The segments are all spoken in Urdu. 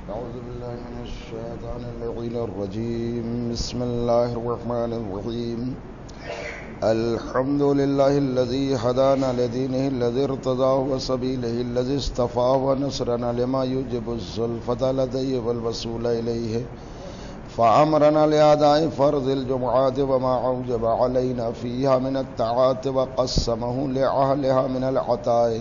أعوذ بالله من الشيطان اللعين الرجيم. بسم الله الرحمن الرحيم. الحمد لله الذي هدانا لدينه الذي ارتضاه وسبيله الذي اصطفى ونصرنا لما يوجب الزلفة لديه والوصول إليه فأمرنا لأداء فرض الجمعات وما أوجب علينا فيها من الطاعات وقسمه لأهلها من العطاء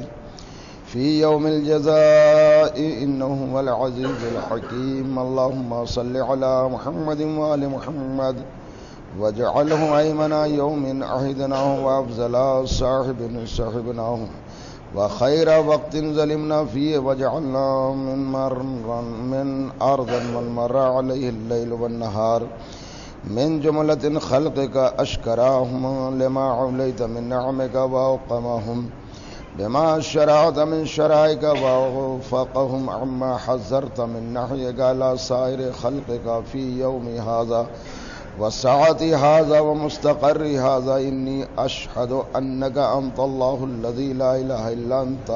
في يوم الجزاء إنه هو العزيز الحكيم. اللهم صل على محمد وآل محمد واجعله أيمن يوم عهدناه وأفضل صاحبناه وخير وقت ظلمنا فيه واجعلنا من أرض والمر عليه الليل والنهار من جملة خلقك أشكراهم لما عليت من نعمك وأوقمهم بما شرعت من شرائك ووفقهم عما حذرت من نحيك على سائر خلقك في يوم هذا وساعة هذا ومستقر هذا. إني أشهد أنك أنت الله الذي لا إله إلا أنت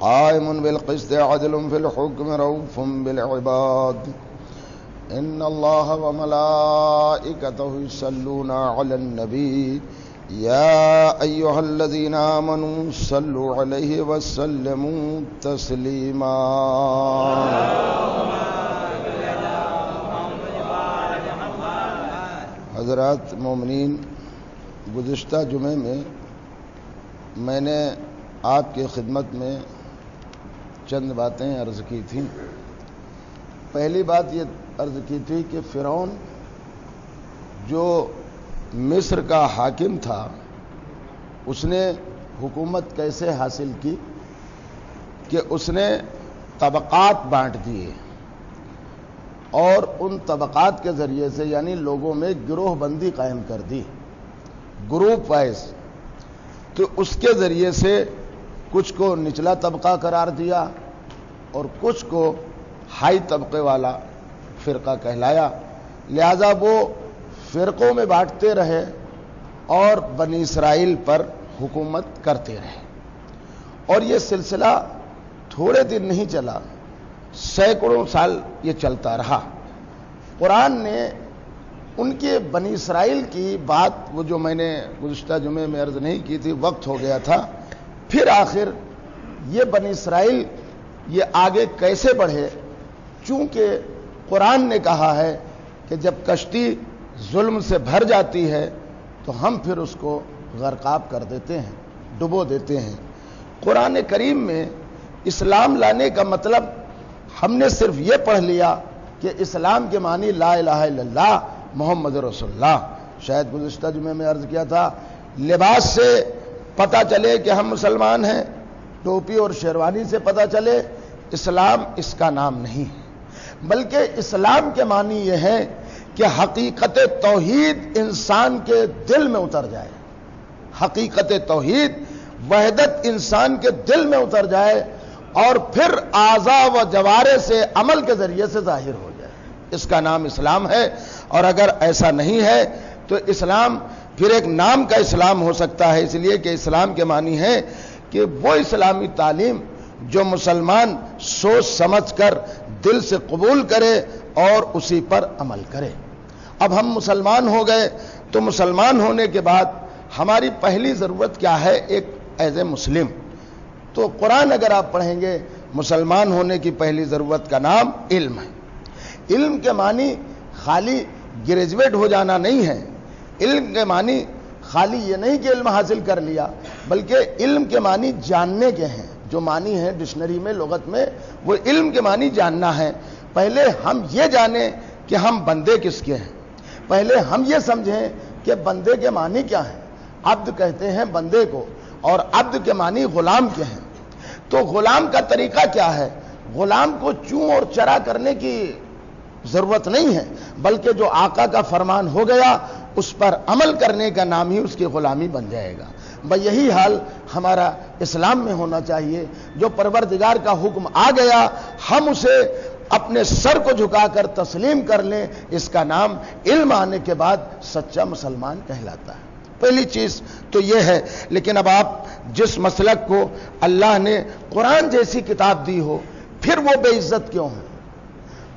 قائم بالقسط عدل في الحكم رؤوف بالعباد. إن الله وملائكته يصلون على النبي يا أيها الذين آمنوا صلوا عليه وسلموا تسليما. حضرات مومنین، گزشتہ جمعے میں نے آپ کی خدمت میں چند باتیں عرض کی تھیں. پہلی بات یہ عرض کی تھی کہ فرعون جو مصر کا حاکم تھا اس نے حکومت کیسے حاصل کی کہ اس نے طبقات بانٹ دیے اور ان طبقات کے ذریعے سے یعنی لوگوں میں گروہ بندی قائم کر دی، گروپ وائز. تو اس کے ذریعے سے کچھ کو نچلا طبقہ قرار دیا اور کچھ کو ہائی طبقے والا فرقہ کہلایا. لہذا وہ فرقوں میں بانٹتے رہے اور بنی اسرائیل پر حکومت کرتے رہے. اور یہ سلسلہ تھوڑے دن نہیں چلا، سینکڑوں سال یہ چلتا رہا. قرآن نے ان کے بنی اسرائیل کی بات، وہ جو میں نے گزشتہ جمعے میں عرض نہیں کی تھی، وقت ہو گیا تھا. پھر آخر یہ بنی اسرائیل یہ آگے کیسے بڑھے؟ چونکہ قرآن نے کہا ہے کہ جب کشتی ظلم سے بھر جاتی ہے تو ہم پھر اس کو غرقاب کر دیتے ہیں، ڈبو دیتے ہیں. قرآن کریم میں اسلام لانے کا مطلب ہم نے صرف یہ پڑھ لیا کہ اسلام کے معنی لا الہ الا اللہ محمد رسول اللہ. شاید گزشتہ جمعے میں عرض کیا تھا، لباس سے پتہ چلے کہ ہم مسلمان ہیں، ٹوپی اور شیروانی سے پتہ چلے، اسلام اس کا نام نہیں ہے. بلکہ اسلام کے معنی یہ ہے کہ حقیقت توحید انسان کے دل میں اتر جائے، حقیقت توحید وحدت انسان کے دل میں اتر جائے اور پھر اعضاء و جوارح سے عمل کے ذریعے سے ظاہر ہو جائے. اس کا نام اسلام ہے. اور اگر ایسا نہیں ہے تو اسلام پھر ایک نام کا اسلام ہو سکتا ہے، اس لیے کہ اسلام کے معنی ہے کہ وہ اسلامی تعلیم جو مسلمان سوچ سمجھ کر دل سے قبول کرے اور اسی پر عمل کرے. اب ہم مسلمان ہو گئے تو مسلمان ہونے کے بعد ہماری پہلی ضرورت کیا ہے؟ ایک ایز اے مسلم. تو قرآن اگر آپ پڑھیں گے، مسلمان ہونے کی پہلی ضرورت کا نام علم ہے. علم کے معنی خالی گریجویٹ ہو جانا نہیں ہے. علم کے معنی خالی یہ نہیں کہ علم حاصل کر لیا، بلکہ علم کے معنی جاننے کے ہیں. جو معنی ہے ڈکشنری میں، لغت میں، وہ علم کے معنی جاننا ہے. پہلے ہم یہ جانیں کہ ہم بندے کس کے ہیں. پہلے ہم یہ سمجھیں کہ بندے کے معنی کیا ہیں. عبد کہتے ہیں بندے کو، اور عبد کے معنی غلام کے ہیں. تو غلام کا طریقہ کیا ہے؟ غلام کو چوں اور چرا کرنے کی ضرورت نہیں ہے، بلکہ جو آقا کا فرمان ہو گیا اس پر عمل کرنے کا نام ہی اس کی غلامی بن جائے گا. یہی حال ہمارا اسلام میں ہونا چاہیے. جو پروردگار کا حکم آ گیا ہم اسے اپنے سر کو جھکا کر تسلیم کر لیں. اس کا نام علم آنے کے بعد سچا مسلمان کہلاتا ہے. پہلی چیز تو یہ ہے. لیکن اب آپ جس مسلک کو اللہ نے قرآن جیسی کتاب دی ہو، پھر وہ بے عزت کیوں ہے؟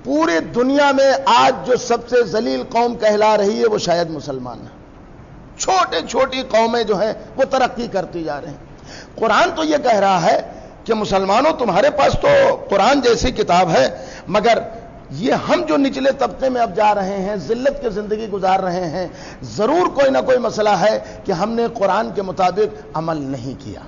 پوری دنیا میں آج جو سب سے ذلیل قوم کہلا رہی ہے وہ شاید مسلمان ہے. چھوٹی چھوٹی قومیں جو ہیں وہ ترقی کرتی جا رہے ہیں. قرآن تو یہ کہہ رہا ہے کہ مسلمانوں تمہارے پاس تو قرآن جیسی کتاب ہے، مگر یہ ہم جو نچلے طبقے میں اب جا رہے ہیں، ذلت کی زندگی گزار رہے ہیں، ضرور کوئی نہ کوئی مسئلہ ہے کہ ہم نے قرآن کے مطابق عمل نہیں کیا.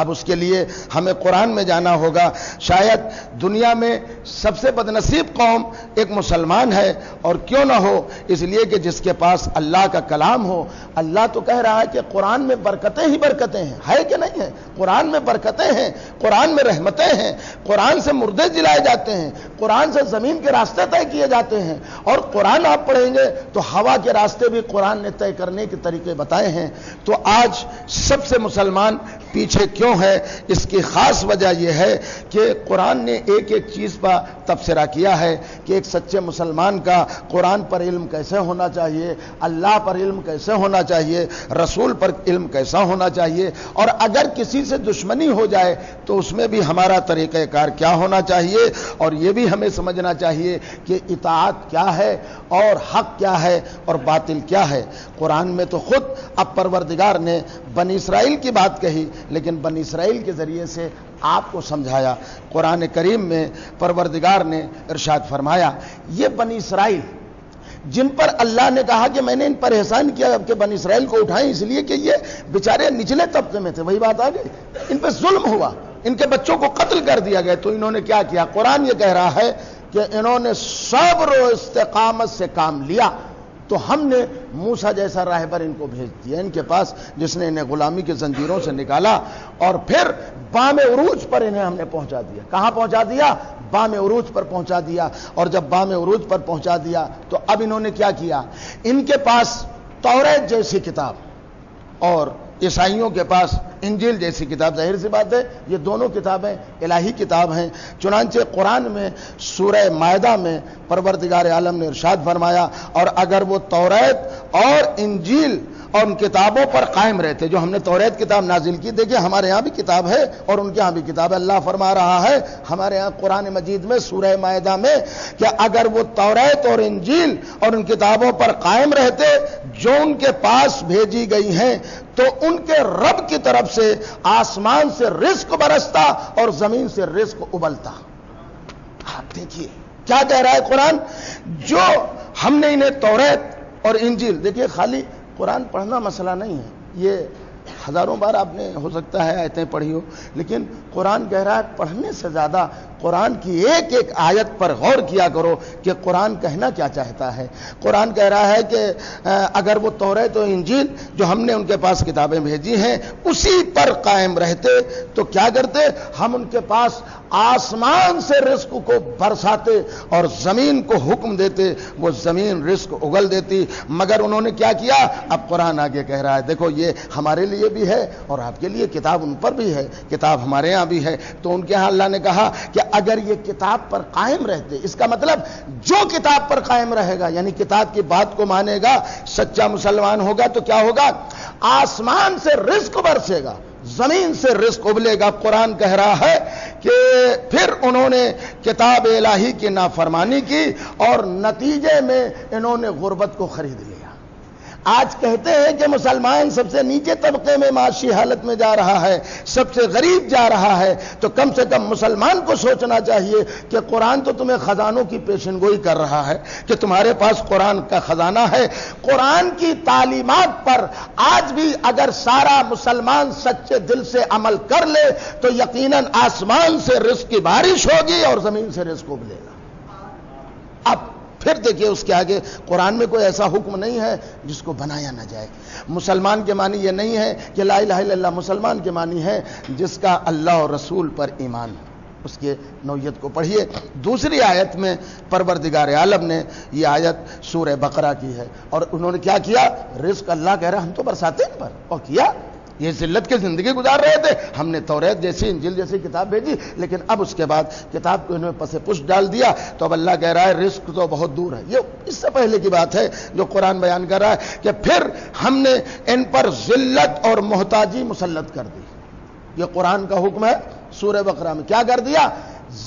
اب اس کے لیے ہمیں قرآن میں جانا ہوگا. شاید دنیا میں سب سے بدنصیب قوم ایک مسلمان ہے، اور کیوں نہ ہو، اس لیے کہ جس کے پاس اللہ کا کلام ہو. اللہ تو کہہ رہا ہے کہ قرآن میں برکتیں ہی برکتیں ہیں، ہے کہ نہیں ہے؟ قرآن میں برکتیں ہیں، قرآن میں رحمتیں ہیں، قرآن سے مردے جلائے جاتے ہیں، قرآن سے زمین کے راستے طے کیے جاتے ہیں، اور قرآن آپ پڑھیں گے تو ہوا کے راستے بھی قرآن نے طے کرنے کے طریقے بتائے ہیں. تو آج سب سے مسلمان پیچھے کیوں ہے؟ اس کی خاص وجہ یہ ہے کہ قرآن نے ایک ایک چیز پر تبصرہ کیا ہے کہ ایک سچے مسلمان کا قرآن پر علم کیسے ہونا چاہیے، اللہ پر علم کیسے ہونا چاہیے، رسول پر علم کیسا ہونا چاہیے، اور اگر کسی سے دشمنی ہو جائے تو اس میں بھی ہمارا طریقہ کار کیا ہونا چاہیے. اور یہ بھی ہمیں سمجھنا چاہیے کہ اطاعت کیا ہے اور حق کیا ہے اور باطل کیا ہے. قرآن میں تو خود اب پروردگار نے بنی اسرائیل کی بات کہی، لیکن بنی اسرائیل کے ذریعے سے آپ کو سمجھایا. قرآن کریم میں پروردگار نے ارشاد فرمایا، یہ بنی اسرائیل جن پر اللہ نے کہا کہ میں نے ان پر احسان کیا کہ بنی اسرائیل کو اٹھائیں، اس لیے کہ یہ بیچارے نچلے طبقے میں تھے. وہی بات آ گئی، ان پہ ظلم ہوا، ان کے بچوں کو قتل کر دیا گیا. تو انہوں نے کیا کیا؟ قرآن یہ کہہ رہا ہے کہ انہوں نے صبر و استقامت سے کام لیا، تو ہم نے موسیٰ جیسا راہبر ان کو بھیج دیا ان کے پاس، جس نے انہیں غلامی کے زنجیروں سے نکالا، اور پھر بام عروج پر انہیں ہم نے پہنچا دیا. کہاں پہنچا دیا؟ بام عروج پر پہنچا دیا. اور جب بام عروج پر پہنچا دیا تو اب انہوں نے کیا کیا؟ ان کے پاس توریت جیسی کتاب اور عیسائیوں کے پاس انجیل جیسی کتاب. ظاہر سی بات ہے یہ دونوں کتابیں الہی کتاب ہیں. چنانچہ قرآن میں سورہ مائدہ میں پروردگار عالم نے ارشاد فرمایا، اور اگر وہ توریت اور انجیل اور ان کتابوں پر قائم رہتے، جو ہم نے توریت کتاب نازل کی، دیکھیں ہمارے ہاں بھی کتاب ہے اور ان کے ہاں بھی کتاب ہے. اللہ فرما رہا ہے ہمارے ہاں قرآن مجید میں سورہ مائدہ میں کہ اگر وہ توریت اور انجیل اور ان کتابوں پر قائم رہتے جو ان کے پاس بھیجی گئی ہیں، تو ان کے رب کی طرف سے آسمان سے رزق برستا اور زمین سے رزق ابلتا. آپ دیکھیے کیا کہہ رہا ہے قرآن. جو ہم نے انہیں توریت اور انجیل، دیکھیے خالی قرآن پڑھنا مسئلہ نہیں ہے، یہ ہزاروں بار آپ نے ہو سکتا ہے آیتیں پڑھی ہو، لیکن قرآن کہہ رہا ہے پڑھنے سے زیادہ قرآن کی ایک ایک آیت پر غور کیا کرو کہ قرآن کہنا کیا چاہتا ہے. قرآن کہہ رہا ہے کہ اگر وہ توریت و انجیل جو ہم نے ان کے پاس کتابیں بھیجی ہیں اسی پر قائم رہتے تو کیا کرتے؟ ہم ان کے پاس آسمان سے رزق کو برساتے اور زمین کو حکم دیتے، وہ زمین رزق اگل دیتی. مگر انہوں نے کیا کیا؟ اب قرآن آگے کہہ رہا ہے دیکھو یہ ہمارے لیے بھی ہے اور آپ کے لیے کتاب ان پر بھی ہے، کتاب ہمارے ہاں بھی ہے. تو ان کے ہاں اللہ نے کہا کہ اگر یہ کتاب پر قائم رہتے، اس کا مطلب جو کتاب پر قائم رہے گا یعنی کتاب کی بات کو مانے گا، سچا مسلمان ہوگا، تو کیا ہوگا؟ آسمان سے رزق برسے گا، زمین سے رزق ابلے گا. قرآن کہہ رہا ہے کہ پھر انہوں نے کتاب الہی کی نافرمانی کی اور نتیجے میں انہوں نے غربت کو خرید لیا. آج کہتے ہیں کہ مسلمان سب سے نیچے طبقے میں معاشی حالت میں جا رہا ہے، سب سے غریب جا رہا ہے، تو کم سے کم مسلمان کو سوچنا چاہیے کہ قرآن تو تمہیں خزانوں کی پیشن گوئی کر رہا ہے کہ تمہارے پاس قرآن کا خزانہ ہے. قرآن کی تعلیمات پر آج بھی اگر سارا مسلمان سچے دل سے عمل کر لے تو یقیناً آسمان سے رزق کی بارش ہوگی اور زمین سے رزق ابلے گا. اب پھر دیکھیے اس کے آگے قرآن میں کوئی ایسا حکم نہیں ہے جس کو بنایا نہ جائے. مسلمان کے معنی یہ نہیں ہے کہ لا الہ الا اللہ، مسلمان کے معنی ہے جس کا اللہ اور رسول پر ایمان. اس کے نوعیت کو پڑھیے. دوسری آیت میں پروردگار عالم نے یہ آیت سورہ بقرہ کی ہے، اور انہوں نے کیا کیا؟ رزق اللہ کہہ رہا ہم تو برساتے ہیں پر، اور کیا یہ ذلت کی زندگی گزار رہے تھے. ہم نے توریت جیسی انجیل جیسی کتاب بھیجی، لیکن اب اس کے بعد کتاب کو انہوں نے پس پش ڈال دیا. تو اب اللہ کہہ رہا ہے رزق تو بہت دور ہے. یہ اس سے پہلے کی بات ہے جو قرآن بیان کر رہا ہے کہ پھر ہم نے ان پر ذلت اور محتاجی مسلط کر دی. یہ قرآن کا حکم ہے. سورہ بقرہ میں کیا کر دیا؟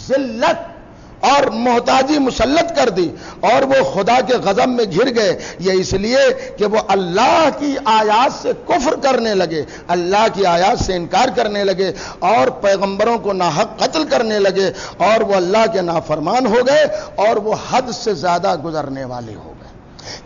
ذلت اور محتاجی مسلط کر دی اور وہ خدا کے غضب میں گھر گئے، یہ اس لیے کہ وہ اللہ کی آیات سے کفر کرنے لگے، اللہ کی آیات سے انکار کرنے لگے اور پیغمبروں کو ناحق قتل کرنے لگے اور وہ اللہ کے نافرمان ہو گئے اور وہ حد سے زیادہ گزرنے والے ہو گئے۔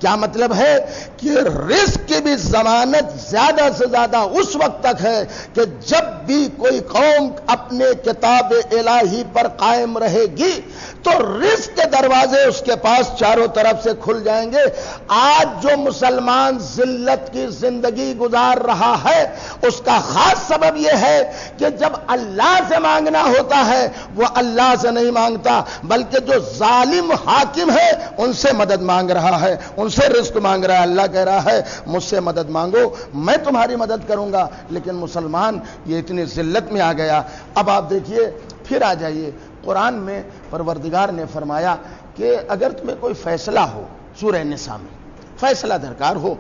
کیا مطلب ہے کہ رزق کی بھی ضمانت زیادہ سے زیادہ اس وقت تک ہے کہ جب بھی کوئی قوم اپنے کتاب الہی پر قائم رہے گی تو رزق کے دروازے اس کے پاس چاروں طرف سے کھل جائیں گے۔ آج جو مسلمان ذلت کی زندگی گزار رہا ہے اس کا خاص سبب یہ ہے کہ جب اللہ سے مانگنا ہوتا ہے وہ اللہ سے نہیں مانگتا، بلکہ جو ظالم حاکم ہے ان سے مدد مانگ رہا ہے، ان سے رزق مانگ رہا ہے۔ اللہ کہہ رہا ہے مجھ سے مدد مانگو، میں تمہاری مدد کروں گا، لیکن مسلمان یہ اتنی ذلت میں آ گیا۔ اب آپ دیکھیے، پھر آ جائیے، قرآن میں پروردگار نے فرمایا کہ اگر تمہیں کوئی فیصلہ ہو، سورہ نساء میں فیصلہ درکار ہو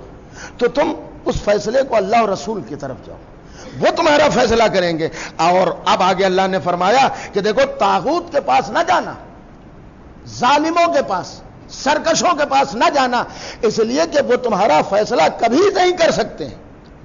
تو تم اس فیصلے کو اللہ اور رسول کی طرف جاؤ، وہ تمہارا فیصلہ کریں گے۔ اور اب آگے اللہ نے فرمایا کہ دیکھو طاغوت کے پاس نہ جانا، ظالموں کے پاس، سرکشوں کے پاس نہ جانا، اس لیے کہ وہ تمہارا فیصلہ کبھی نہیں کر سکتے،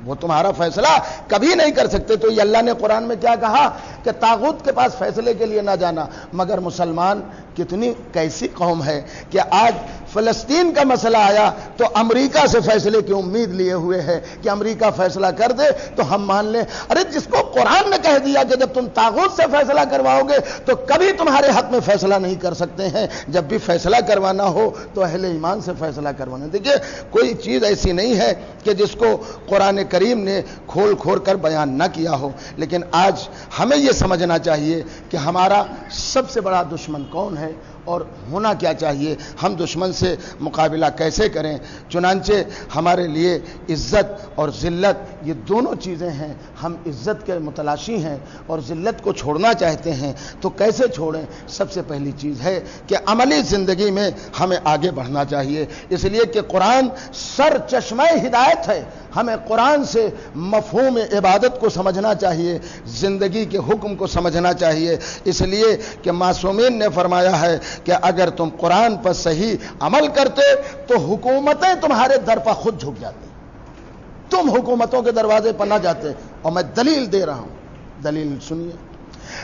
وہ تمہارا فیصلہ کبھی نہیں کر سکتے۔ تو یہ اللہ نے قرآن میں کیا کہا کہ طاغوت کے پاس فیصلے کے لیے نہ جانا۔ مگر مسلمان کتنی کیسی قوم ہے کہ آج فلسطین کا مسئلہ آیا تو امریکہ سے فیصلے کی امید لیے ہوئے ہے کہ امریکہ فیصلہ کر دے تو ہم مان لیں۔ ارے جس کو قرآن نے کہہ دیا کہ جب تم طاغوت سے فیصلہ کرواؤ گے تو کبھی تمہارے حق میں فیصلہ نہیں کر سکتے ہیں، جب بھی فیصلہ کروانا ہو تو اہل ایمان سے فیصلہ کروانا۔ دیکھیے کوئی چیز ایسی نہیں ہے کہ جس کو قرآن کریم نے کھول کھول کر بیان نہ کیا ہو، لیکن آج ہمیں یہ سمجھنا چاہیے کہ ہمارا سب سے بڑا دشمن کون ہے اور ہونا کیا چاہیے، ہم دشمن سے مقابلہ کیسے کریں۔ چنانچہ ہمارے لیے عزت اور ذلت یہ دونوں چیزیں ہیں۔ ہم عزت کے متلاشی ہیں اور ذلت کو چھوڑنا چاہتے ہیں، تو کیسے چھوڑیں؟ سب سے پہلی چیز ہے کہ عملی زندگی میں ہمیں آگے بڑھنا چاہیے، اس لیے کہ قرآن سر چشمہ ہدایت ہے۔ ہمیں قرآن سے مفہوم عبادت کو سمجھنا چاہیے، زندگی کے حکم کو سمجھنا چاہیے، اس لیے کہ معصومین نے فرمایا ہے کہ اگر تم قرآن پر صحیح عمل کرتے تو حکومتیں تمہارے در پر خود جھک جاتی، تم حکومتوں کے دروازے پر نہ جاتے۔ اور میں دلیل دے رہا ہوں، دلیل سنیے۔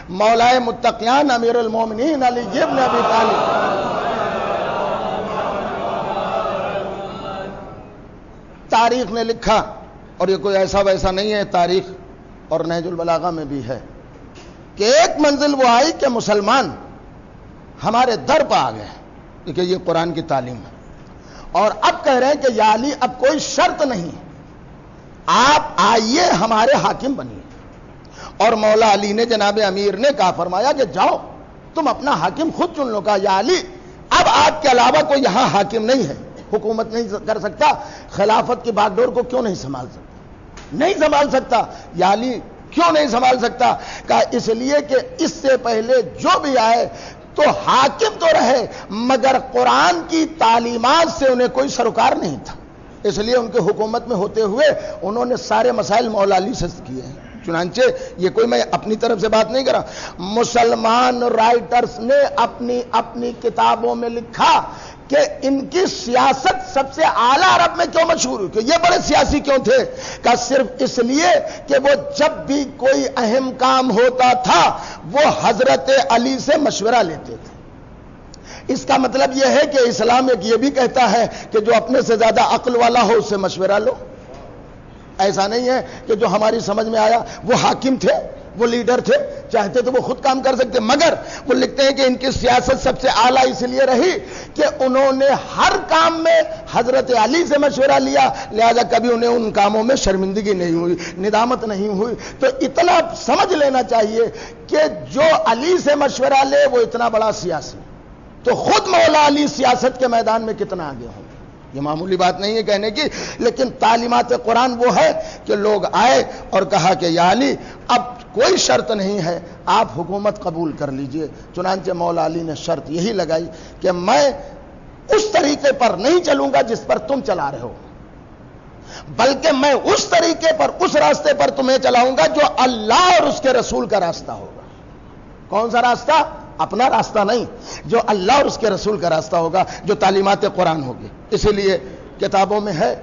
مولائے متقیان امیر المومنین علی ابن ابی طالب تاریخ نے لکھا، اور یہ کوئی ایسا ویسا نہیں ہے، تاریخ اور نہج البلاغہ میں بھی ہے، کہ ایک منزل وہ آئی کہ مسلمان ہمارے در پہ آ گئے، دیکھیں یہ قرآن کی تعلیم ہے، اور اب کہہ رہے ہیں کہ یا علی اب کوئی شرط نہیں، آپ آئیے ہمارے حاکم بنیے۔ اور مولا علی نے جناب امیر نے کہا، فرمایا کہ جاؤ تم اپنا حاکم خود چن لو۔ کہا یا علی اب آپ کے علاوہ کوئی یہاں حاکم نہیں ہے، حکومت نہیں کر سکتا، خلافت کی باغ ڈور کو کیوں نہیں سنبھال سکتا؟ نہیں سنبھال سکتا۔ یا علی کیوں نہیں سنبھال سکتا؟ کہا اس لیے کہ اس سے پہلے جو بھی آئے تو حاکم تو رہے مگر قرآن کی تعلیمات سے انہیں کوئی سروکار نہیں تھا، اس لیے ان کے حکومت میں ہوتے ہوئے انہوں نے سارے مسائل مولا علی سے کیے ہیں۔ چنانچہ یہ کوئی میں اپنی طرف سے بات نہیں کر رہا، مسلمان رائٹرز نے اپنی کتابوں میں لکھا کہ ان کی سیاست سب سے اعلیٰ عرب میں کیوں مشہور ہوئی، کہ یہ بڑے سیاسی کیوں تھے؟ کہ صرف اس لیے کہ وہ جب بھی کوئی اہم کام ہوتا تھا وہ حضرت علی سے مشورہ لیتے تھے۔ اس کا مطلب یہ ہے کہ اسلام ایک یہ بھی کہتا ہے کہ جو اپنے سے زیادہ عقل والا ہو اس سے مشورہ لو۔ ایسا نہیں ہے کہ جو ہماری سمجھ میں آیا، وہ حاکم تھے، وہ لیڈر تھے، چاہتے تو وہ خود کام کر سکتے، مگر وہ لکھتے ہیں کہ ان کی سیاست سب سے اعلیٰ اس لیے رہی کہ انہوں نے ہر کام میں حضرت علی سے مشورہ لیا، لہذا کبھی انہیں ان کاموں میں شرمندگی نہیں ہوئی، ندامت نہیں ہوئی۔ تو اتنا سمجھ لینا چاہیے کہ جو علی سے مشورہ لے وہ اتنا بڑا سیاسی، تو خود مولا علی سیاست کے میدان میں کتنا آگے ہوں۔ یہ معمولی بات نہیں ہے کہنے کی، لیکن تعلیمات قرآن وہ ہے کہ لوگ آئے اور کہا کہ یا علی اب کوئی شرط نہیں ہے، آپ حکومت قبول کر لیجئے۔ چنانچہ مولا علی نے شرط یہی لگائی کہ میں اس طریقے پر نہیں چلوں گا جس پر تم چلا رہے ہو، بلکہ میں اس طریقے پر، اس راستے پر تمہیں چلاؤں گا جو اللہ اور اس کے رسول کا راستہ ہوگا۔ کون سا راستہ؟ اپنا راستہ نہیں، جو اللہ اور اس کے رسول کا راستہ ہوگا، جو تعلیمات قرآن ہوگی۔ اسی لیے کتابوں میں ہے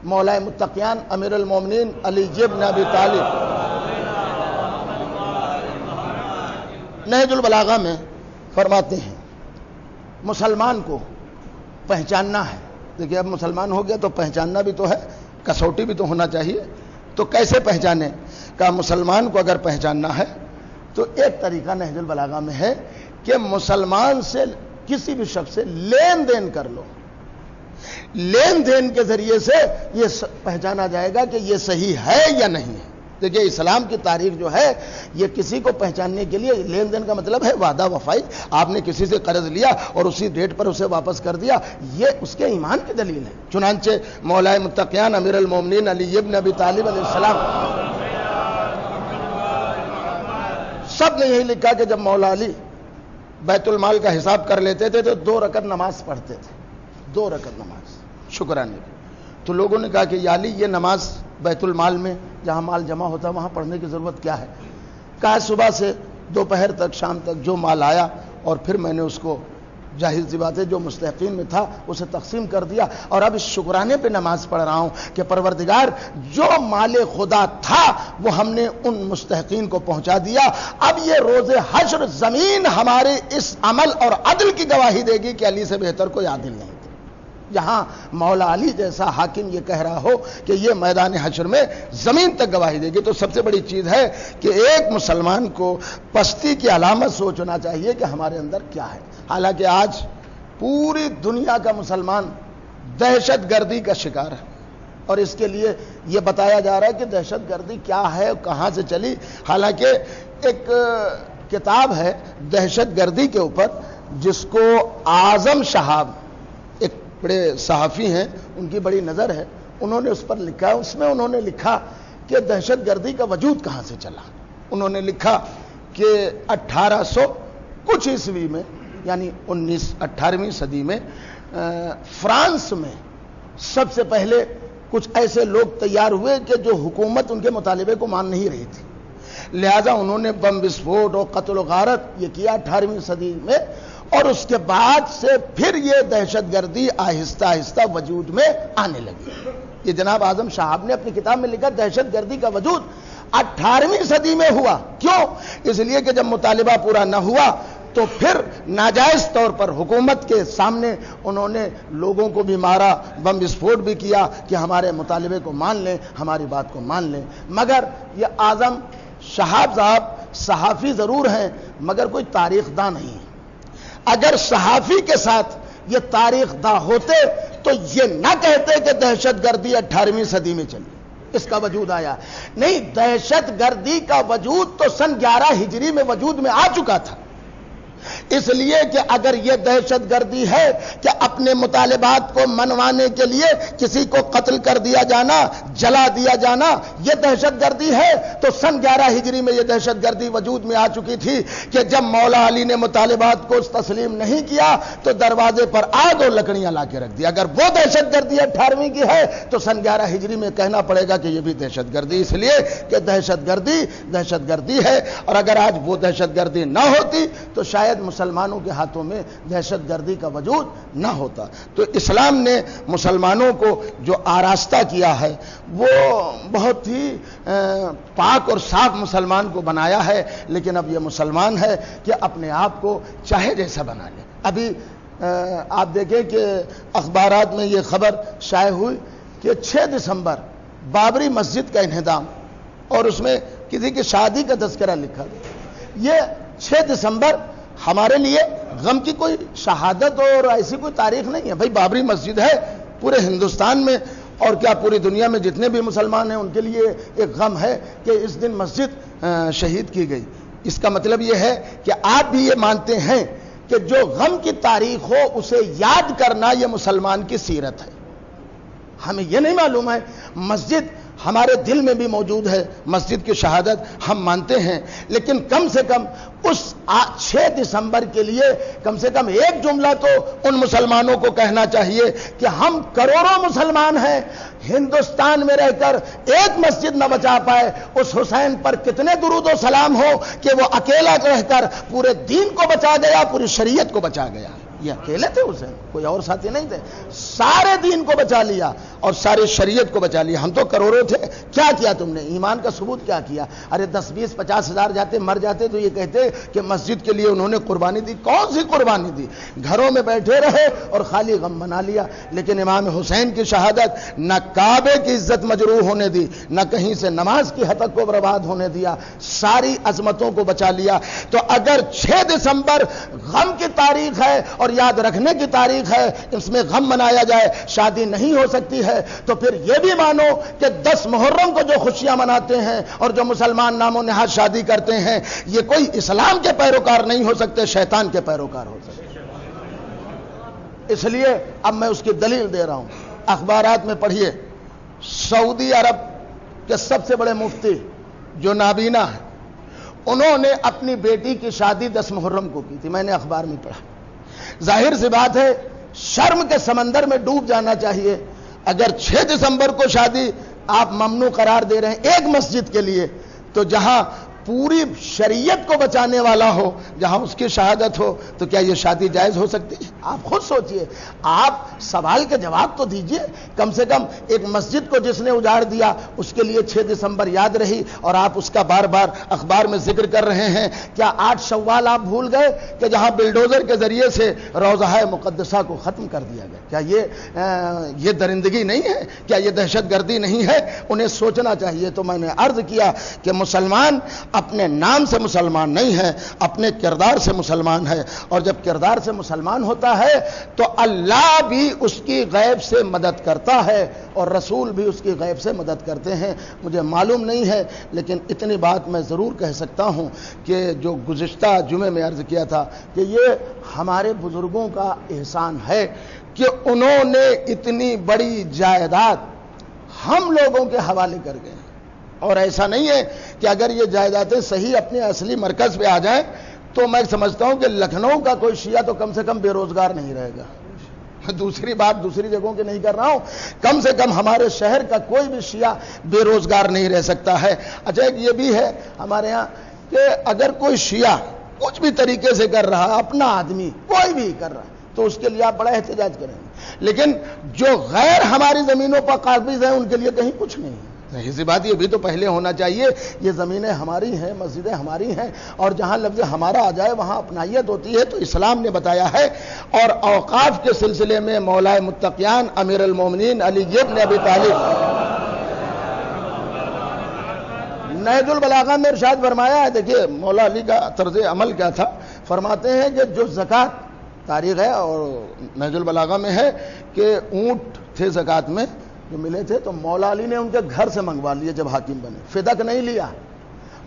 مولا متقیان امیر المومنین علی بن ابی طالب نہج البلاغہ میں فرماتے ہیں مسلمان کو پہچاننا ہے۔ دیکھیے اب مسلمان ہو گیا تو پہچاننا بھی تو ہے، کسوٹی بھی تو ہونا چاہیے۔ تو کیسے پہچانے؟ کہ مسلمان کو اگر پہچاننا ہے تو ایک طریقہ نہج البلاغہ میں ہے کہ مسلمان سے کسی بھی شخص سے لین دین کر لو، لین دین کے ذریعے سے یہ پہچانا جائے گا کہ یہ صحیح ہے یا نہیں ہے۔ دیکھیے اسلام کی تاریخ جو ہے یہ کسی کو پہچاننے کے لیے، لین دین کا مطلب ہے وعدہ وفائی، آپ نے کسی سے قرض لیا اور اسی ڈیٹ پر اسے واپس کر دیا، یہ اس کے ایمان کی دلیل ہے۔ چنانچہ مولا متقیان امیر المومنین علی بن ابی طالب علیہ السلام سب نے یہی لکھا کہ جب مولا علی بیت المال کا حساب کر لیتے تھے تو 2 رکعت نماز پڑھتے تھے، 2 رکعت نماز شکرانے کی۔ تو لوگوں نے کہا کہ یا علی یہ نماز بیت المال میں جہاں مال جمع ہوتا وہاں پڑھنے کی ضرورت کیا ہے؟ کہا صبح سے دوپہر تک شام تک جو مال آیا اور پھر میں نے اس کو ظاہر سی بات ہے جو مستحقین میں تھا اسے تقسیم کر دیا، اور اب اس شکرانے پہ نماز پڑھ رہا ہوں کہ پروردگار جو مال خدا تھا وہ ہم نے ان مستحقین کو پہنچا دیا۔ اب یہ روز حشر زمین ہمارے اس عمل اور عدل کی گواہی دے گی کہ علی سے بہتر کوئی عادل نہیں تھا۔ یہاں مولا علی جیسا حاکم یہ کہہ رہا ہو کہ یہ میدان حشر میں زمین تک گواہی دے گی، تو سب سے بڑی چیز ہے کہ ایک مسلمان کو پستی کی علامت سوچنا چاہیے کہ ہمارے اندر کیا ہے۔ حالانکہ آج پوری دنیا کا مسلمان دہشت گردی کا شکار ہے، اور اس کے لیے یہ بتایا جا رہا ہے کہ دہشت گردی کیا ہے، کہاں سے چلی۔ حالانکہ ایک کتاب ہے دہشت گردی کے اوپر جس کو اعظم شہاب ایک بڑے صحافی ہیں، ان کی بڑی نظر ہے، انہوں نے اس پر لکھا ہے۔ اس میں انہوں نے لکھا کہ دہشت گردی کا وجود کہاں سے چلا۔ انہوں نے لکھا کہ 1800 کچھ عیسوی میں، یعنی 18ویں صدی میں فرانس میں سب سے پہلے کچھ ایسے لوگ تیار ہوئے کہ جو حکومت ان کے مطالبے کو مان نہیں رہی تھی، لہذا انہوں نے بم وسفوٹ اور قتل و غارت یہ کیا 18ویں صدی میں، اور اس کے بعد سے پھر یہ دہشت گردی آہستہ آہستہ وجود میں آنے لگی۔ یہ جناب اعظم صاحب نے اپنی کتاب میں لکھا دہشت گردی کا وجود 18ویں صدی میں ہوا۔ کیوں؟ اس لیے کہ جب مطالبہ پورا نہ ہوا تو پھر ناجائز طور پر حکومت کے سامنے انہوں نے لوگوں کو بھی مارا، بم وسفوٹ بھی کیا کہ ہمارے مطالبے کو مان لیں، ہماری بات کو مان لیں۔ مگر یہ اعظم شہاب صاحب صحافی ضرور ہیں مگر کوئی تاریخ داں نہیں ہے۔ اگر صحافی کے ساتھ یہ تاریخ داں ہوتے تو یہ نہ کہتے کہ دہشت گردی 18ویں صدی میں چلی، اس کا وجود آیا نہیں۔ دہشت گردی کا وجود تو سن 11 ہجری میں وجود میں آ چکا تھا، اس لیے کہ اگر یہ دہشت گردی ہے کہ اپنے مطالبات کو منوانے کے لیے کسی کو قتل کر دیا جانا، جلا دیا جانا، یہ دہشت گردی ہے تو سن 11 ہجری میں یہ دہشت گردی وجود میں آ چکی تھی کہ جب مولا علی نے مطالبات کو تسلیم نہیں کیا تو دروازے پر آگ اور لکڑیاں لا کے رکھ دیا۔ اگر وہ دہشت گردی 18ویں کی ہے تو سن 11 ہجری میں کہنا پڑے گا کہ یہ بھی دہشت گردی، اس لیے کہ دہشت گردی ہے، اور اگر آج وہ دہشت گردی نہ ہوتی تو شاید مسلمانوں کے ہاتھوں میں دہشت گردی کا وجود نہ ہوتا۔ تو اسلام نے مسلمانوں کو جو آراستہ کیا ہے وہ بہت ہی پاک اور صاف مسلمان کو بنایا ہے، لیکن اب یہ مسلمان ہے کہ اپنے آپ کو چاہے جیسا بنا لے۔ ابھی آپ دیکھیں کہ اخبارات میں یہ خبر شائع ہوئی کہ 6 دسمبر بابری مسجد کا انہدام، اور اس میں کسی کی شادی کا تذکرہ لکھا گیا۔ یہ 6 دسمبر ہمارے لیے غم کی کوئی شہادت اور ایسی کوئی تاریخ نہیں ہے۔ بھائی بابری مسجد ہے پورے ہندوستان میں، اور کیا پوری دنیا میں جتنے بھی مسلمان ہیں ان کے لیے ایک غم ہے کہ اس دن مسجد شہید کی گئی۔ اس کا مطلب یہ ہے کہ آپ بھی یہ مانتے ہیں کہ جو غم کی تاریخ ہو اسے یاد کرنا یہ مسلمان کی سیرت ہے۔ ہمیں یہ نہیں معلوم ہے مسجد ہمارے دل میں بھی موجود ہے مسجد کی شہادت ہم مانتے ہیں، لیکن کم سے کم اس 6 دسمبر کے لیے کم سے کم ایک جملہ تو ان مسلمانوں کو کہنا چاہیے کہ ہم کروڑوں مسلمان ہیں، ہندوستان میں رہ کر ایک مسجد نہ بچا پائے، اس حسین پر کتنے درود و سلام ہو کہ وہ اکیلا رہ کر پورے دین کو بچا گیا، پوری شریعت کو بچا گیا۔ یہ اکیلے تھے حسین، کوئی اور ساتھی نہیں تھے، سارے دین کو بچا لیا اور ساری شریعت کو بچا لیا۔ ہم تو کروڑوں تھے، کیا کیا تم نے؟ ایمان کا ثبوت کیا کیا؟ ارے 10 20 50 ہزار جاتے مر جاتے تو یہ کہتے کہ مسجد کے لیے انہوں نے قربانی دی۔ کون سی قربانی دی؟ گھروں میں بیٹھے رہے اور خالی غم بنا لیا۔ لیکن امام حسین کی شہادت نہ کعبے کی عزت مجروح ہونے دی، نہ کہیں سے نماز کی حق کو برباد ہونے دیا، ساری عظمتوں کو بچا لیا۔ تو اگر 6 دسمبر غم کی تاریخ ہے اور یاد رکھنے کی تاریخ ہے، اس میں غم منایا جائے، شادی نہیں ہو سکتی ہے، تو پھر یہ بھی مانو کہ 10 محرم کو جو خوشیاں مناتے ہیں اور جو مسلمان نام و نہاد شادی کرتے ہیں، یہ کوئی اسلام کے پیروکار نہیں ہو سکتے، شیطان کے پیروکار ہو سکتے۔ اس لیے اب میں اس کی دلیل دے رہا ہوں، اخبارات میں پڑھیے، سعودی عرب کے سب سے بڑے مفتی جو نابینا ہے، انہوں نے اپنی بیٹی کی شادی 10 محرم کو کی تھی، میں نے اخبار میں پڑھا۔ ظاہر سی بات ہے شرم کے سمندر میں ڈوب جانا چاہیے۔ اگر 6 دسمبر کو شادی آپ ممنوع قرار دے رہے ہیں ایک مسجد کے لیے، تو جہاں پوری شریعت کو بچانے والا ہو، جہاں اس کی شہادت ہو، تو کیا یہ شادی جائز ہو سکتی ہے؟ آپ خود سوچئے، آپ سوال کے جواب تو دیجئے۔ کم سے کم ایک مسجد کو جس نے اجاڑ دیا اس کے لیے 6 دسمبر یاد رہی اور آپ اس کا بار بار اخبار میں ذکر کر رہے ہیں۔ کیا 8 شوال آپ بھول گئے کہ جہاں بلڈوزر کے ذریعے سے روضہ مقدسہ کو ختم کر دیا گیا؟ کیا یہ درندگی نہیں ہے؟ کیا یہ دہشت گردی نہیں ہے؟ انہیں سوچنا چاہیے۔ تو میں نے عرض کیا کہ مسلمان اپنے نام سے مسلمان نہیں ہے، اپنے کردار سے مسلمان ہے، اور جب کردار سے مسلمان ہوتا ہے تو اللہ بھی اس کی غیب سے مدد کرتا ہے اور رسول بھی اس کی غیب سے مدد کرتے ہیں۔ مجھے معلوم نہیں ہے، لیکن اتنی بات میں ضرور کہہ سکتا ہوں کہ جو گزشتہ جمعے میں عرض کیا تھا کہ یہ ہمارے بزرگوں کا احسان ہے کہ انہوں نے اتنی بڑی جائیداد ہم لوگوں کے حوالے کر گئے، اور ایسا نہیں ہے کہ اگر یہ جائیدادیں صحیح اپنے اصلی مرکز پہ آ جائیں تو میں سمجھتا ہوں کہ لکھنؤ کا کوئی شیعہ تو کم سے کم بے روزگار نہیں رہے گا۔ دوسری بات دوسری جگہوں کی نہیں کر رہا ہوں، کم سے کم ہمارے شہر کا کوئی بھی شیعہ بے روزگار نہیں رہ سکتا ہے۔ اچھا ایک یہ بھی ہے ہمارے ہاں کہ اگر کوئی شیعہ کچھ بھی طریقے سے کر رہا، اپنا آدمی کوئی بھی کر رہا، تو اس کے لیے آپ بڑا احتجاج کریں گے، لیکن جو غیر ہماری زمینوں پر قابض ہیں ان کے لیے کہیں کچھ نہیں ہے۔ ظاہر سی بات یہ بھی تو پہلے ہونا چاہیے، یہ زمینیں ہماری ہیں، مسجدیں ہماری ہیں، اور جہاں لفظ ہمارا آ جائے وہاں اپنائیت ہوتی ہے، تو اسلام نے بتایا ہے۔ اور اوقاف کے سلسلے میں مولا متقیان امیر المومنین علی ابن ابی طالب نہج البلاغہ میں ارشاد فرمایا ہے، دیکھیے مولا علی کا طرز عمل کیا تھا، فرماتے ہیں کہ جو زکوٰۃ تاریخ ہے اور نہج البلاغہ میں ہے کہ اونٹ تھے زکوٰۃ میں جو ملے تھے، تو مولا علی نے ان کے گھر سے منگوا لیے جب حاکم بنے، فدق نہیں لیا،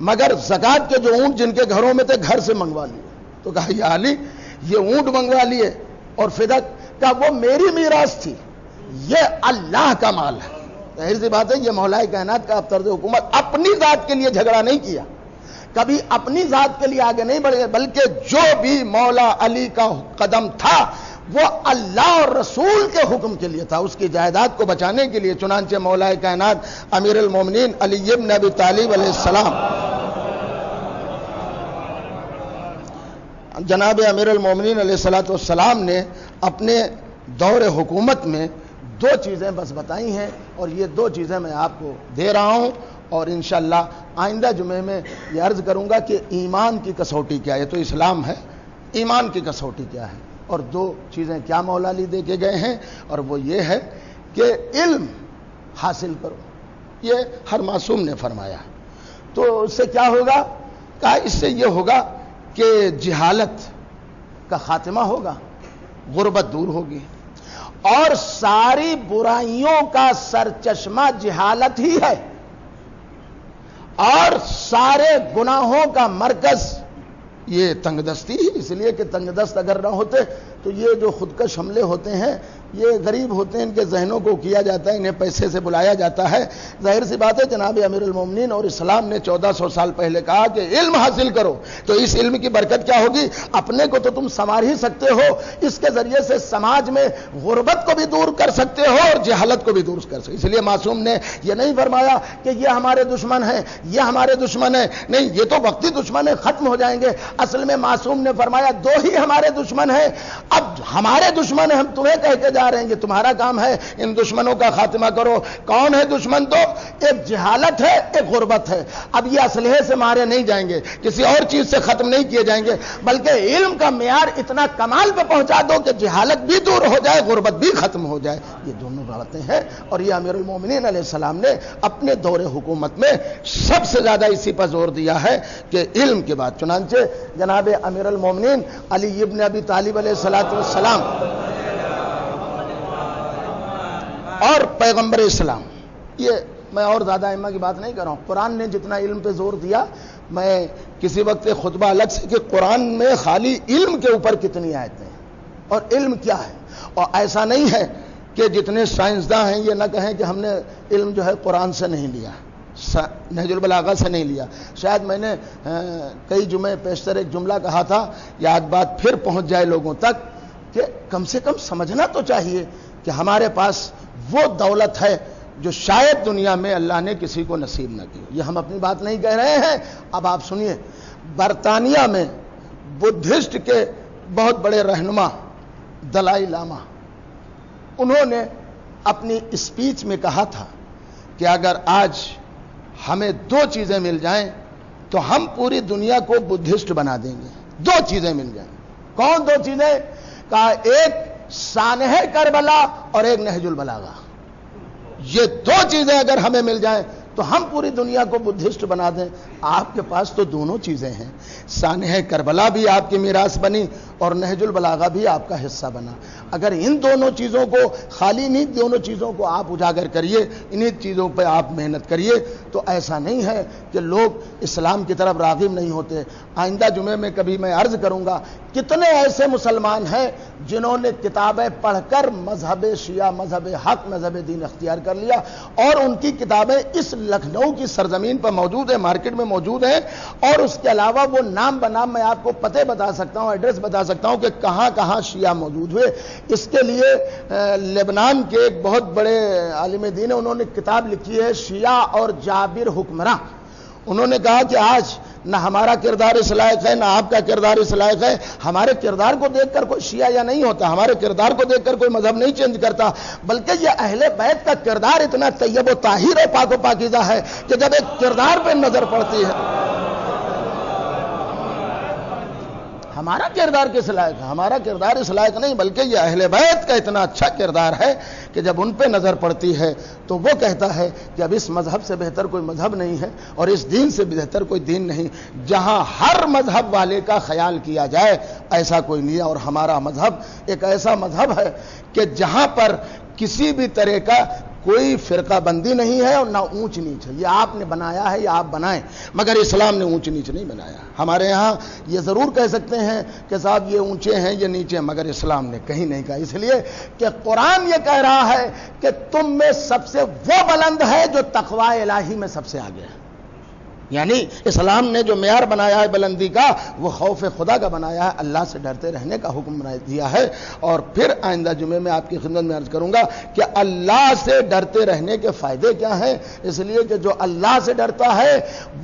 مگر زکوٰۃ کے جو اونٹ جن کے گھروں میں تھے گھر سے منگوا لیے۔ تو کہا یا علی یہ اونٹ منگوا لیے اور فدق کا وہ میری میراث تھی، یہ اللہ کا مال ہے۔ ظاہر سی بات ہے یہ مولا کائنات کا طرز حکومت، اپنی ذات کے لیے جھگڑا نہیں کیا، کبھی اپنی ذات کے لیے آگے نہیں بڑھے، بلکہ جو بھی مولا علی کا قدم تھا وہ اللہ اور رسول کے حکم کے لیے تھا، اس کی جائیداد کو بچانے کے لیے۔ چنانچہ مولا کائنات امیر المومنین علی ابن ابی طالب علیہ السلام، جناب امیر المومنین علیہ السلام نے اپنے دور حکومت میں 2 چیزیں بس بتائی ہیں، اور یہ 2 چیزیں میں آپ کو دے رہا ہوں، اور انشاءاللہ آئندہ جمعے میں یہ عرض کروں گا کہ ایمان کی کسوٹی کیا ہے۔ یہ تو اسلام ہے، ایمان کی کسوٹی کیا ہے، اور 2 چیزیں کیا مولا علی دے کے گئے ہیں، اور وہ یہ ہے کہ علم حاصل کرو، یہ ہر معصوم نے فرمایا۔ تو اس سے کیا ہوگا؟ کہا اس سے یہ ہوگا کہ جہالت کا خاتمہ ہوگا، غربت دور ہوگی، اور ساری برائیوں کا سرچشمہ جہالت ہی ہے، اور سارے گناہوں کا مرکز یہ تنگ دستی ہی، اس لیے کہ تنگ دست اگر نہ ہوتے تو یہ جو خودکش حملے ہوتے ہیں یہ غریب ہوتے ہیں، ان کے ذہنوں کو کیا جاتا ہے، انہیں پیسے سے بلایا جاتا ہے۔ ظاہر سی بات ہے جناب امیر المومنین اور اسلام نے 1400 سال پہلے کہا کہ علم حاصل کرو، تو اس علم کی برکت کیا ہوگی؟ اپنے کو تو تم سنوار ہی سکتے ہو، اس کے ذریعے سے سماج میں غربت کو بھی دور کر سکتے ہو اور جہالت کو بھی دور کر سکتے۔ اس لیے معصوم نے یہ نہیں فرمایا کہ یہ ہمارے دشمن ہیں، یہ ہمارے دشمن ہیں، نہیں، یہ تو وقتی دشمن ہیں، ختم ہو جائیں گے۔ اصل میں معصوم نے فرمایا دو ہی ہمارے دشمن ہیں، اب ہمارے دشمن ہیں، ہم تمہیں کہہ کے جا رہے ہیں کہ تمہارا کام ہے ان دشمنوں کا خاتمہ کرو۔ کون ہے دشمن؟ تو ایک جہالت ہے، ایک غربت ہے۔ اب یہ اسلحے سے مارے نہیں جائیں گے، کسی اور چیز سے ختم نہیں کیے جائیں گے، بلکہ علم کا معیار اتنا کمال پہ پہنچا دو کہ جہالت بھی دور ہو جائے، غربت بھی ختم ہو جائے۔ یہ دونوں باتیں ہیں، اور یہ امیر المومنین علیہ السلام نے اپنے دور حکومت میں سب سے زیادہ اسی پر زور دیا ہے کہ علم کے بعد، چنانچہ جناب امیر المومنین علی ابن ابی طالب علیہ السلام اور پیغمبر اسلام، یہ میں اور زیادہ ائمہ کی بات نہیں کر رہا ہوں، قرآن نے جتنا علم پہ زور دیا، میں کسی وقت خطبہ الگ سے کہ قرآن میں خالی علم کے اوپر کتنی آیتیں ہیں اور علم کیا ہے، اور ایسا نہیں ہے کہ جتنے سائنسداں ہیں یہ نہ کہیں کہ ہم نے علم جو ہے قرآن سے نہیں لیا، نہج البلاغہ سے نہیں لیا۔ شاید میں نے کئی جمعے پیشتر ایک جملہ کہا تھا، یاد بات پھر پہنچ جائے لوگوں تک، کہ کم سے کم سمجھنا تو چاہیے کہ ہمارے پاس وہ دولت ہے جو شاید دنیا میں اللہ نے کسی کو نصیب نہ کی۔ یہ ہم اپنی بات نہیں کہہ رہے ہیں۔ اب آپ سنیے، برطانیہ میں بدھسٹ کے بہت بڑے رہنما دلائی لاما، انہوں نے اپنی اسپیچ میں کہا تھا کہ اگر آج ہمیں دو چیزیں مل جائیں تو ہم پوری دنیا کو بدھسٹ بنا دیں گے۔ دو چیزیں مل جائیں۔ کون دو چیزیں؟ کہا ایک سانحہ کربلا اور ایک نہج البلاغہ۔ یہ دو چیزیں اگر ہمیں مل جائیں تو ہم پوری دنیا کو بدھسٹ بنا دیں۔ آپ کے پاس تو دونوں چیزیں ہیں، سانحہ کربلا بھی آپ کی میراث بنی اور نہج البلاغہ بھی آپ کا حصہ بنا۔ اگر ان دونوں چیزوں کو خالی نہیں، دونوں چیزوں کو آپ اجاگر کریے، انہی چیزوں پہ آپ محنت کریے، تو ایسا نہیں ہے کہ لوگ اسلام کی طرف راغب نہیں ہوتے۔ آئندہ جمعے میں کبھی میں عرض کروں گا، کتنے ایسے مسلمان ہیں جنہوں نے کتابیں پڑھ کر مذہب شیعہ، مذہب حق، مذہب دین اختیار کر لیا، اور ان کی کتابیں اس لکھنؤ کی سرزمین پر موجود ہیں، مارکیٹ میں موجود ہیں، اور اس کے علاوہ وہ نام بنام میں آپ کو پتے بتا سکتا ہوں، ایڈریس بتا سکتا ہوں کہ کہاں کہاں شیعہ موجود ہوئے۔ اس کے لیے لبنان کے ایک بہت بڑے عالم دین ہیں، انہوں نے کتاب لکھی ہے شیعہ اور جابر حکمراں۔ انہوں نے کہا کہ آج نہ ہمارا کردار اس لائق ہے، نہ آپ کا کردار اس لائق ہے۔ ہمارے کردار کو دیکھ کر کوئی شیعہ یا نہیں ہوتا، ہمارے کردار کو دیکھ کر کوئی مذہب نہیں چینج کرتا، بلکہ یہ اہل بیت کا کردار اتنا طیب و طاہر و پاک و پاکیزہ ہے کہ جب ایک کردار پہ نظر پڑتی ہے، ہمارا کردار کس لائق ہے؟ ہمارا کردار اس لائق نہیں، بلکہ یہ اہل بیت کا اتنا اچھا کردار ہے کہ جب ان پہ نظر پڑتی ہے تو وہ کہتا ہے کہ اب اس مذہب سے بہتر کوئی مذہب نہیں ہے، اور اس دین سے بہتر کوئی دین نہیں، جہاں ہر مذہب والے کا خیال کیا جائے ایسا کوئی نہیں ہے۔ اور ہمارا مذہب ایک ایسا مذہب ہے کہ جہاں پر کسی بھی طرح کا کوئی فرقہ بندی نہیں ہے اور نہ اونچ نیچ ہے۔ یہ آپ نے بنایا ہے یا آپ بنائیں، مگر اسلام نے اونچ نیچ نہیں بنایا۔ ہمارے ہاں یہ ضرور کہہ سکتے ہیں کہ صاحب یہ اونچے ہیں یہ نیچے ہیں، مگر اسلام نے کہیں نہیں کہا، اس لیے کہ قرآن یہ کہہ رہا ہے کہ تم میں سب سے وہ بلند ہے جو تقوی الہی میں سب سے آگے ہے۔ یعنی اسلام نے جو معیار بنایا ہے بلندی کا، وہ خوف خدا کا بنایا ہے، اللہ سے ڈرتے رہنے کا حکم دیا ہے۔ اور پھر آئندہ جمعے میں آپ کی خدمت میں عرض کروں گا کہ اللہ سے ڈرتے رہنے کے فائدے کیا ہیں، اس لیے کہ جو اللہ سے ڈرتا ہے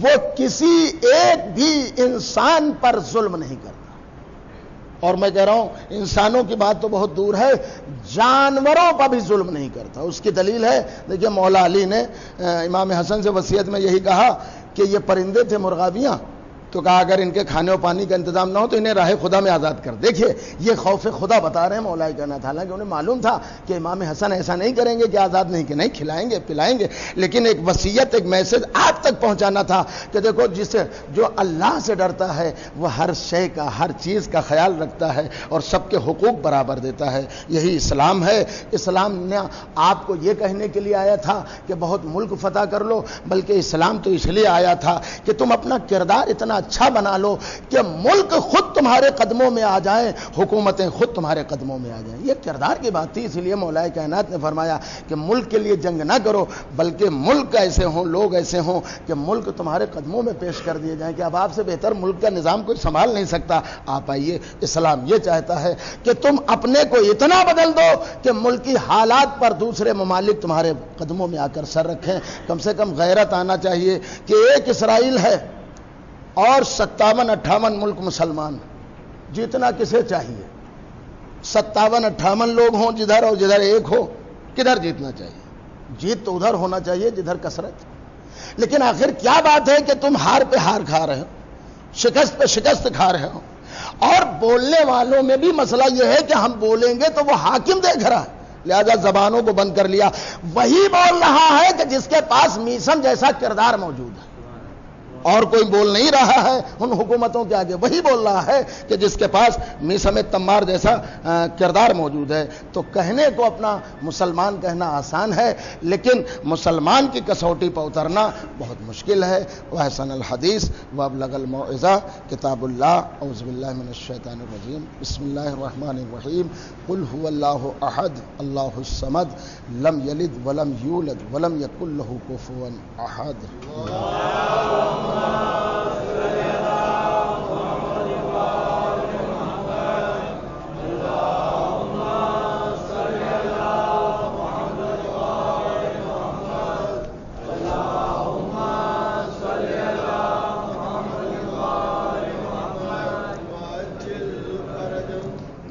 وہ کسی ایک بھی انسان پر ظلم نہیں کرتا۔ اور میں کہہ رہا ہوں انسانوں کی بات تو بہت دور ہے، جانوروں پر بھی ظلم نہیں کرتا۔ اس کی دلیل ہے، دیکھیے مولا علی نے امام حسن سے وصیت میں یہی کہا کہ یہ پرندے تھے مرغابیاں، تو کہا اگر ان کے کھانے و پانی کا انتظام نہ ہو تو انہیں راہ خدا میں آزاد کر۔ دیکھیے یہ خوف خدا بتا رہے ہیں مولا کائنات، حالانکہ انہیں معلوم تھا کہ امام حسن ایسا نہیں کریں گے کہ آزاد نہیں، کہ نہیں کھلائیں گے پلائیں گے، لیکن ایک وصیت، ایک میسج آپ تک پہنچانا تھا کہ دیکھو جو اللہ سے ڈرتا ہے وہ ہر شے کا، ہر چیز کا خیال رکھتا ہے اور سب کے حقوق برابر دیتا ہے۔ یہی اسلام ہے۔ اسلام نے آپ کو یہ کہنے کے لیے آیا تھا کہ بہت ملک فتح کر لو، بلکہ اسلام تو اس لیے آیا تھا کہ تم اپنا کردار اتنا اچھا بنا لو کہ ملک خود تمہارے قدموں میں آ جائیں، حکومتیں خود تمہارے قدموں میں آ جائیں۔ یہ کردار کی بات تھی، اس لیے مولا کائنات نے فرمایا کہ ملک کے لیے جنگ نہ کرو، بلکہ ملک ایسے ہوں، لوگ ایسے ہوں کہ ملک تمہارے قدموں میں پیش کر دیے جائیں کہ اب آپ سے بہتر ملک کا نظام کوئی سنبھال نہیں سکتا، آپ آئیے۔ اسلام یہ چاہتا ہے کہ تم اپنے کو اتنا بدل دو کہ ملکی حالات پر دوسرے ممالک تمہارے قدموں میں آ کر سر رکھیں۔ کم سے کم غیرت آنا چاہیے کہ ایک اسرائیل ہے اور 57-58 ملک مسلمان، جیتنا کسے چاہیے؟ 57-58 لوگ ہوں جدھر اور جدھر ایک ہو، کدھر جیتنا چاہیے؟ جیت تو ادھر ہونا چاہیے جدھر کثرت۔ لیکن آخر کیا بات ہے کہ تم ہار پہ ہار کھا رہے ہو، شکست پہ شکست کھا رہے ہو، اور بولنے والوں میں بھی مسئلہ یہ ہے کہ ہم بولیں گے تو وہ حاکم دیکھ رہا ہے، لہذا زبانوں کو بند کر لیا۔ وہی بول رہا ہے کہ جس کے پاس میسم جیسا کردار موجود ہے، اور کوئی بول نہیں رہا ہے ان حکومتوں کے آگے، وہی بول رہا ہے کہ جس کے پاس میسم تمار جیسا کردار موجود ہے۔ تو کہنے کو اپنا مسلمان کہنا آسان ہے، لیکن مسلمان کی کسوٹی پر اترنا بہت مشکل ہے۔ وَأَحْسَنَ الْحَدِيثِ وَأَبْلَغَ الْمَوْعِظَةِ کتاب اللہ۔ اعوذ باللہ من الشیطان الرجیم، بسم اللہ الرحمن الرحیم۔ قل هو اللہ احد اللہ الصمد لم یلد ولم یولد ولم یکن لہ کفوا احد۔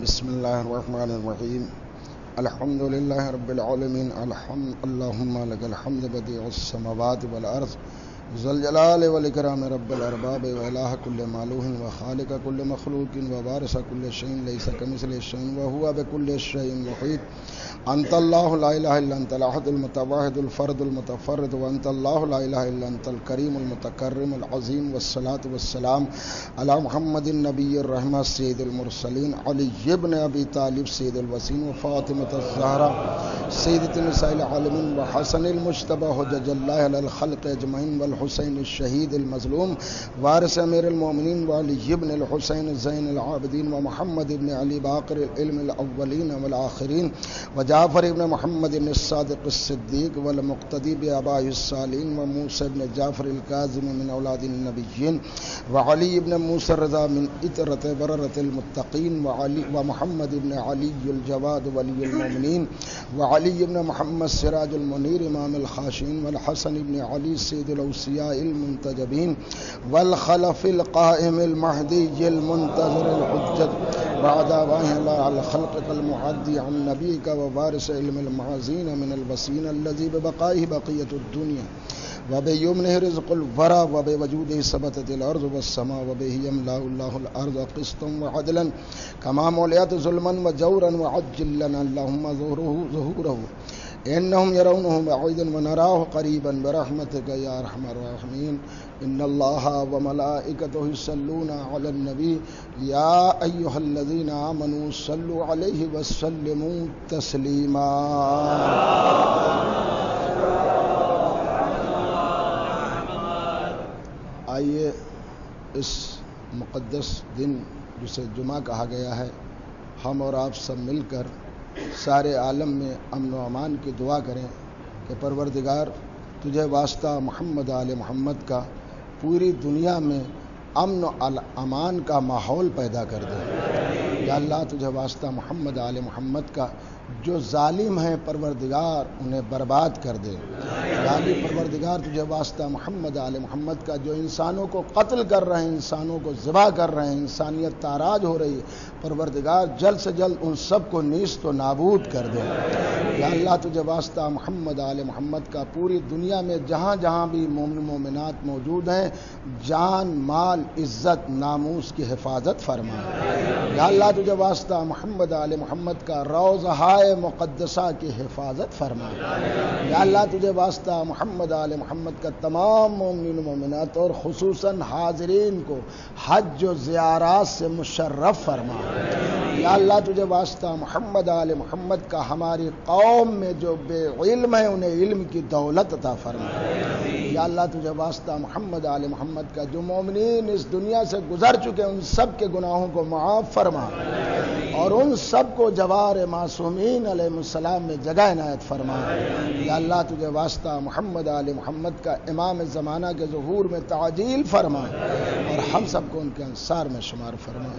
بسم اللہ الرحمن الرحیم۔ الحمد للہ رب العالمین، اللہم لک الحمد بدیع السماوات والارض، ذو الجلال والاکرام، رب الارباب والہ کل معلوہ وخالق کل مخلوق ووارث کل شیء لیس کمثلہ شیء وہو بکل شیء محیط۔ انت اللہ لا الہ الا انت الاحد المتواحد الفرد المتفرد، وانت اللہ لا الہ الا انت الکریم المتکرم العظیم، والصلاة والسلام علی محمد النبی الرحمہ سید المرسلین، علی ابن ابی طالب سید الوسین، وفاطمۃ الزہرا سیدۃ نساء العالمین، وحسن المجتبی حجج اللہ علی الخلق اجمعین، والحسین الشہید المظلوم وارث امیر المومنین، وعلی ابن الحسین زین العابدین، ومحمد ابن علی باقر العلم الاولین والآخرین، وجعفر ابن محمد الصادق الصدیق والمقتدی بآبائہ الصالحین، وموسیٰ ابن جعفر الکاظم من اولاد النبیین، وعلی ابن موسیٰ الرضا من اطرۃ بررۃ المتقین، ومحمد ابن علی الجواد ولی المؤمنین، وعلی ابن محمد سراج المنیر امام الخاشعین، والحسن ابن علی سید الاوصیاء المنتجبین، والخلف القائم المہدی المنتظر الحجت بعد آبائہ اللہ علی خلقک المعدی عن نبیک ووارث علم المعازین من الوسین الذی ببقائہ بقیت الدنیا، وبیمنہ رزق الورى، وبوجودہ ثبتت الارض والسماء، وبہ یملأ اللہ الارض قسطا وعدلا کما ملئت ظلما وجورا، وعجل لنا اللہم ظہورہ انہم یرونہ بعیدا ونراہ قریبا برحمتک یا ارحم الراحمین۔ ان اللہ وملائکتہ یصلون علی النبی یا ایہا الذین آمنوا صلوا علیہ وسلموا تسلیما۔ آئیے اس مقدس دن جسے جمعہ کہا گیا ہے، ہم اور آپ سب مل کر سارے عالم میں امن و امان کی دعا کریں کہ پروردگار تجھے واسطہ محمد آل محمد کا پوری دنیا میں امن و امان کا ماحول پیدا کر دے۔ یا اللہ تجھے واسطہ محمد آل محمد کا جو ظالم ہیں پروردگار انہیں برباد کر دے۔ یا اللہ پروردگار تجھے واسطہ محمد آل محمد کا جو انسانوں کو قتل کر رہے ہیں، انسانوں کو ذبح کر رہے ہیں، انسانیت تاراج ہو رہی ہے، پروردگار جلد سے جلد ان سب کو نیست و نابود کر دے۔ یا اللہ تجھے واسطہ محمد آل محمد کا پوری دنیا میں جہاں جہاں بھی مومن مومنات موجود ہیں، جان مال عزت ناموس کی حفاظت فرما۔ یا اللہ تجھے واسطہ محمد آل محمد کا روضہ مقدسہ کی حفاظت فرما۔ یا اللہ تجھے واسطہ محمد آل محمد کا تمام مومنین و مومنات اور خصوصاً حاضرین کو حج و زیارات سے مشرف فرما۔ یا اللہ تجھے واسطہ محمد آل محمد کا ہماری قوم میں جو بے علم ہے انہیں علم کی دولت عطا فرما۔ یا اللہ تجھے واسطہ محمد آل محمد کا جو مومنین اس دنیا سے گزر چکے ان سب کے گناہوں کو معاف فرما اور ان سب کو جوار معصومین علیہ السلام میں جگہ عنایت فرما۔ یا اللہ تجھے واسطہ محمد آل محمد کا امام زمانہ کے ظہور میں تعجیل فرما اور ہم سب کو ان کے انصار میں شمار فرما۔